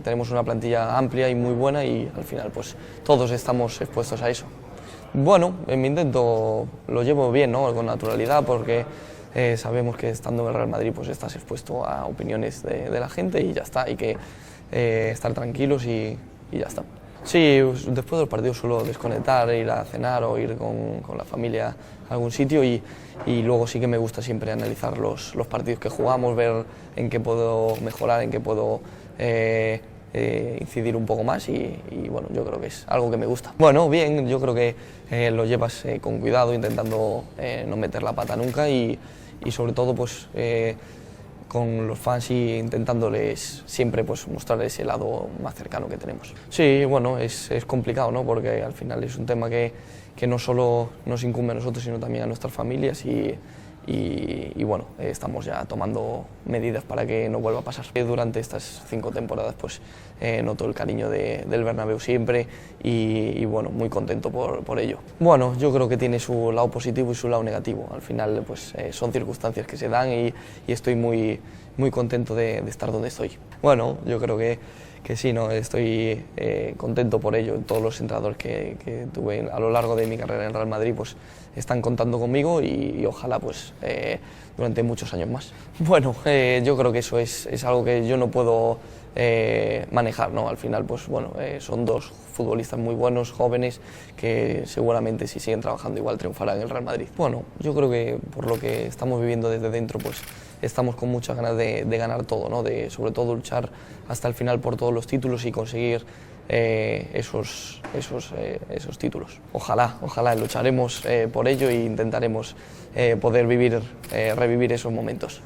tenemos una plantilla amplia y muy buena y al final pues todos estamos expuestos a eso. Bueno, en mi intento lo llevo bien, ¿no? Con naturalidad, porque sabemos que estando en el Real Madrid pues estás expuesto a opiniones de la gente y ya está, hay que estar tranquilos y ya está. Sí, después del partido suelo desconectar, ir a cenar o ir con la familia a algún sitio y luego sí que me gusta siempre analizar los partidos que jugamos, ver en qué puedo mejorar, en qué puedo incidir un poco más y bueno, yo creo que es algo que me gusta. Bueno, bien, yo creo que lo llevas con cuidado, intentando no meter la pata nunca y sobre todo pues con los fans y intentándoles siempre pues mostrar ese lado más cercano que tenemos. Sí, bueno, es complicado, ¿no? Porque al final es un tema que no solo nos incumbe a nosotros, sino también a nuestras familias y bueno, estamos ya tomando medidas para que no vuelva a pasar. Durante estas 5 temporadas pues noto el cariño del Bernabéu siempre y bueno, muy contento por ello. Bueno, yo creo que tiene su lado positivo y su lado negativo. Al final pues son circunstancias que se dan y estoy muy contento de estar donde estoy. Bueno, yo creo que sí, ¿no? Estoy contento por ello. Todos los entrenadores que tuve a lo largo de mi carrera en Real Madrid pues están contando conmigo y ojalá pues durante muchos años más. Bueno, yo creo que eso es algo que yo no puedo manejar, ¿no? Al final pues bueno, son 2 futbolistas muy buenos, jóvenes, que seguramente si siguen trabajando igual triunfarán en el Real Madrid. Bueno, yo creo que por lo que estamos viviendo desde dentro pues estamos con muchas ganas de ganar todo, ¿no? De sobre todo luchar hasta el final por todos los títulos y conseguir esos títulos. Ojalá lucharemos por ello e intentaremos poder revivir esos momentos.